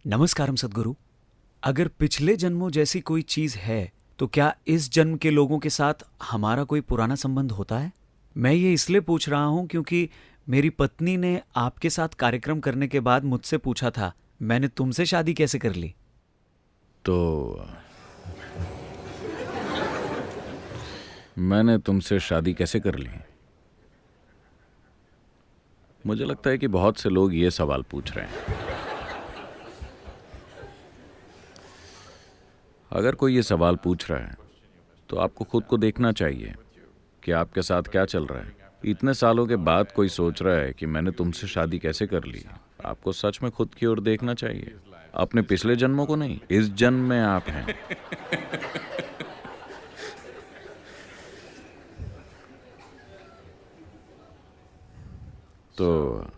नमस्कारम सद्गुरु। अगर पिछले जन्मों जैसी कोई चीज है तो क्या इस जन्म के लोगों के साथ हमारा कोई पुराना संबंध होता है? मैं ये इसलिए पूछ रहा हूँ क्योंकि मेरी पत्नी ने आपके साथ कार्यक्रम करने के बाद मुझसे पूछा था, मैंने तुमसे शादी कैसे कर ली? तो मैंने तुमसे शादी कैसे कर ली? मुझे लगता है कि बहुत से लोग ये सवाल पूछ रहे हैं। अगर कोई ये सवाल पूछ रहा है तो आपको खुद को देखना चाहिए कि आपके साथ क्या चल रहा है। इतने सालों के बाद कोई सोच रहा है कि मैंने तुमसे शादी कैसे कर ली। आपको सच में खुद की ओर देखना चाहिए, अपने पिछले जन्मों को नहीं। इस जन्म में आप हैं। तो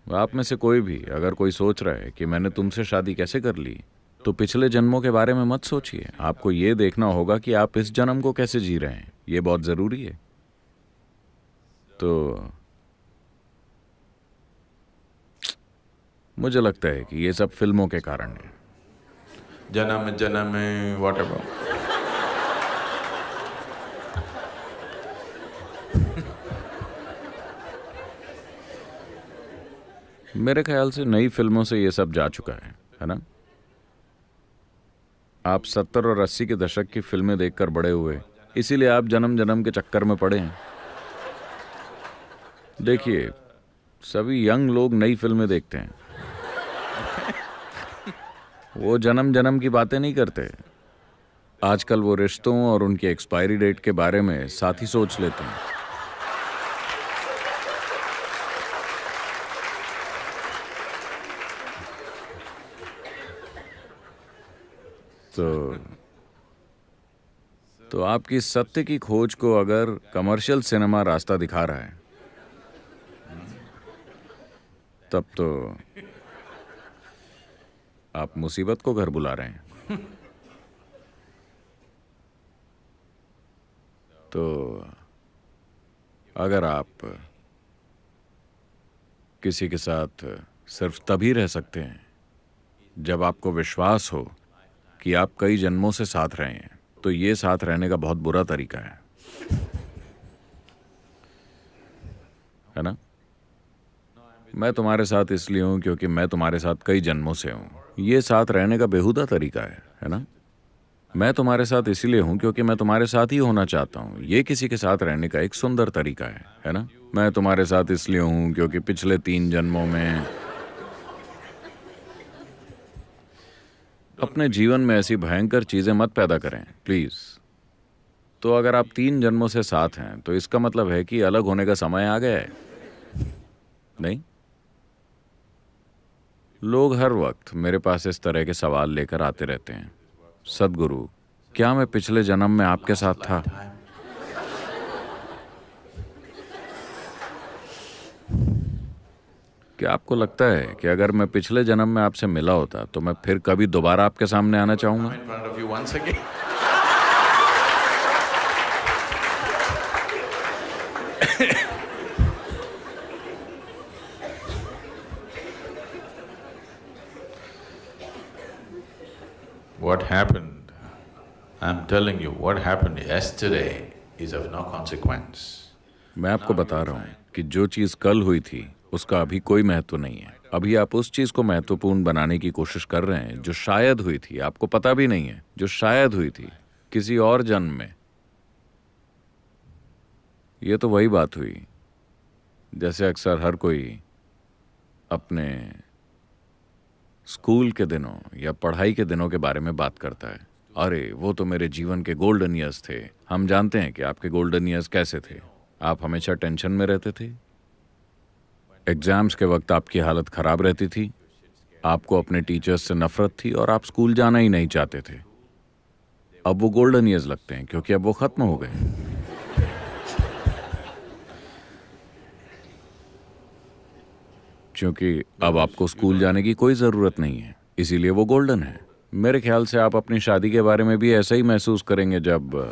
आप में से कोई भी अगर कोई सोच रहा है कि मैंने तुमसे शादी कैसे कर ली, तो पिछले जन्मों के बारे में मत सोचिए। आपको ये देखना होगा कि आप इस जन्म को कैसे जी रहे हैं। ये बहुत जरूरी है। तो मुझे लगता है कि ये सब फिल्मों के कारण है। जन्म जन्म whatever. मेरे ख्याल से नई फिल्मों से ये सब जा चुका है ना? आप 70 और 80 के दशक की फिल्में देखकर बड़े हुए, इसीलिए आप जन्म जन्म के चक्कर में पड़े हैं। देखिए, सभी यंग लोग नई फिल्में देखते हैं। वो जन्म जन्म की बातें नहीं करते। आजकल वो रिश्तों और उनकी एक्सपायरी डेट के बारे में साथ ही सोच लेते हैं। तो आपकी सत्य की खोज को अगर कमर्शियल सिनेमा रास्ता दिखा रहा है, तब तो आप मुसीबत को घर बुला रहे हैं। तो अगर आप किसी के साथ सिर्फ तभी रह सकते हैं जब आपको विश्वास हो कि आप कई जन्मों से साथ रहे हैं, तो ये साथ रहने का बहुत बुरा तरीका है ना? मैं तुम्हारे साथ इसलिए हूं क्योंकि मैं तुम्हारे साथ कई जन्मों से हूं। ये साथ रहने का बेहुदा तरीका है ना? मैं तुम्हारे साथ इसलिए हूं क्योंकि मैं तुम्हारे साथ ही होना चाहता हूं। ये किसी के साथ रहने का एक सुंदर तरीका है ना? मैं तुम्हारे साथ इसलिए हूं क्योंकि पिछले 3 जन्मों में अपने जीवन में ऐसी भयंकर चीजें मत पैदा करें प्लीज। तो अगर आप 3 जन्मों से साथ हैं तो इसका मतलब है कि अलग होने का समय आ गया है। नहीं, लोग हर वक्त मेरे पास इस तरह के सवाल लेकर आते रहते हैं। सद्गुरु, क्या मैं पिछले जन्म में आपके साथ था? क्या आपको लगता है कि अगर मैं पिछले जन्म में आपसे मिला होता तो मैं फिर कभी दोबारा आपके सामने आना चाहूंगा? In front of you once again. What happened? I'm telling you, what happened yesterday is of no consequence. मैं आपको बता रहा हूँ कि जो चीज कल हुई थी उसका अभी कोई महत्व नहीं है। अभी आप उस चीज को महत्वपूर्ण बनाने की कोशिश कर रहे हैं जो शायद हुई थी। आपको पता भी नहीं है, जो शायद हुई थी किसी और जन्म में। ये तो वही बात हुई जैसे अक्सर हर कोई अपने स्कूल के दिनों या पढ़ाई के दिनों के बारे में बात करता है। अरे वो तो मेरे जीवन के गोल्डन ईयर्स थे। हम जानते हैं कि आपके गोल्डन ईयर्स कैसे थे। आप हमेशा टेंशन में रहते थे। एग्जाम्स के वक्त आपकी हालत खराब रहती थी। आपको अपने टीचर्स से नफरत थी और आप स्कूल जाना ही नहीं चाहते थे। अब वो गोल्डन ईयर्स लगते हैं क्योंकि अब वो खत्म हो गए। क्योंकि अब आपको स्कूल जाने की कोई जरूरत नहीं है, इसीलिए वो गोल्डन है। मेरे ख्याल से आप अपनी शादी के बारे में भी ऐसा ही महसूस करेंगे जब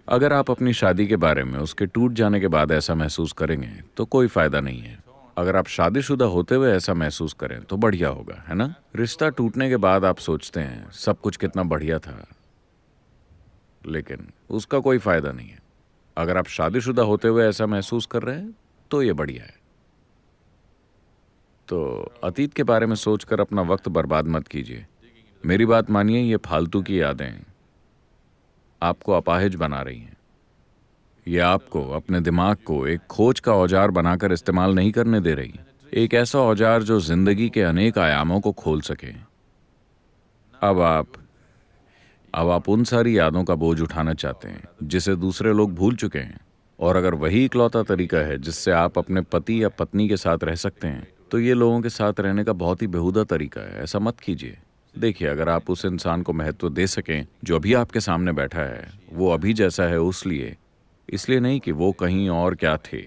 अगर आप अपनी शादी के बारे में उसके टूट जाने के बाद ऐसा महसूस करेंगे तो कोई फायदा नहीं है। अगर आप शादीशुदा होते हुए ऐसा महसूस करें तो बढ़िया होगा, है ना? रिश्ता टूटने के बाद आप सोचते हैं सब कुछ कितना बढ़िया था, लेकिन उसका कोई फायदा नहीं है। अगर आप शादीशुदा होते हुए ऐसा महसूस कर रहे हैं तो ये बढ़िया है। तो अतीत के बारे में सोचकर अपना वक्त बर्बाद मत कीजिए। मेरी बात मानिए, ये फालतू की यादें आपको अपाहिज बना रही हैं। ये आपको अपने दिमाग को एक खोज का औजार बनाकर इस्तेमाल नहीं करने दे रही। एक ऐसा औजार जो जिंदगी के अनेक आयामों को खोल सके। अब आप उन सारी यादों का बोझ उठाना चाहते हैं जिसे दूसरे लोग भूल चुके हैं, और अगर वही इकलौता तरीका है जिससे आप अपने पति या पत्नी के साथ रह सकते हैं, तो ये लोगों के साथ रहने का बहुत ही बेहुदा तरीका है। ऐसा मत कीजिए। देखिए, अगर आप उस इंसान को महत्व दे सकें जो अभी आपके सामने बैठा है, वो अभी जैसा है इसलिए नहीं कि वो कहीं और क्या थे।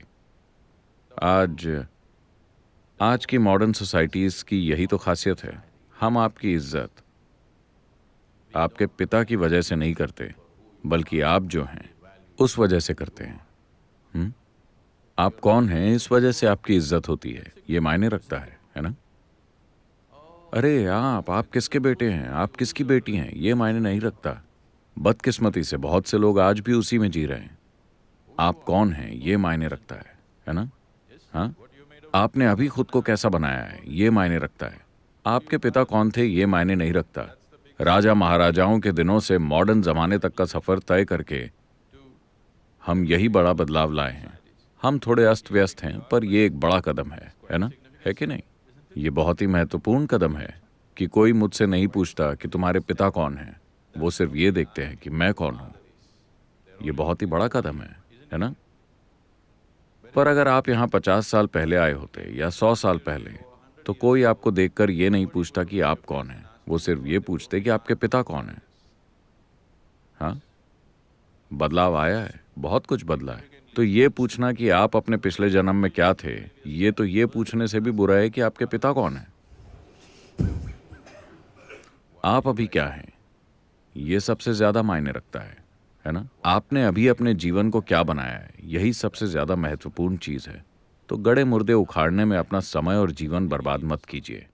आज की मॉडर्न सोसाइटीज़ की यही तो खासियत है। हम आपकी इज्जत आपके पिता की वजह से नहीं करते, बल्कि आप जो हैं उस वजह से करते हैं। आप कौन हैं इस वजह से आपकी इज्जत होती है, ये मायने रखता है ना? अरे आप किसके बेटे हैं, आप किसकी बेटी हैं, ये मायने नहीं रखता। बदकिस्मती से बहुत से लोग आज भी उसी में जी रहे हैं। आप कौन हैं ये मायने रखता है ना? हाँ, आपने अभी खुद को कैसा बनाया है ये मायने रखता है। आपके पिता कौन थे ये मायने नहीं रखता। राजा महाराजाओं के दिनों से मॉडर्न जमाने तक का सफर तय करके हम यही बड़ा बदलाव लाए हैं। हम थोड़े अस्त व्यस्त हैं, पर ये एक बड़ा कदम है ना? है कि नहीं? ये बहुत ही महत्वपूर्ण कदम है कि कोई मुझसे नहीं पूछता कि तुम्हारे पिता कौन हैं, वो सिर्फ ये देखते हैं कि मैं कौन हूं। ये बहुत ही बड़ा कदम है ना? पर अगर आप यहाँ 50 साल पहले आए होते या 100 साल पहले, तो कोई आपको देखकर ये नहीं पूछता कि आप कौन हैं। वो सिर्फ ये पूछते कि आपके पिता कौन हैं। हाँ, बदलाव आया है, बहुत कुछ बदला है। तो ये पूछना कि आप अपने पिछले जन्म में क्या थे, ये पूछने से भी बुरा है कि आपके पिता कौन हैं। आप अभी क्या हैं, ये सबसे ज्यादा मायने रखता है ना? आपने अभी अपने जीवन को क्या बनाया है, यही सबसे ज्यादा महत्वपूर्ण चीज है। तो गड़े मुर्दे उखाड़ने में अपना समय और जीवन बर्बाद मत कीजिए।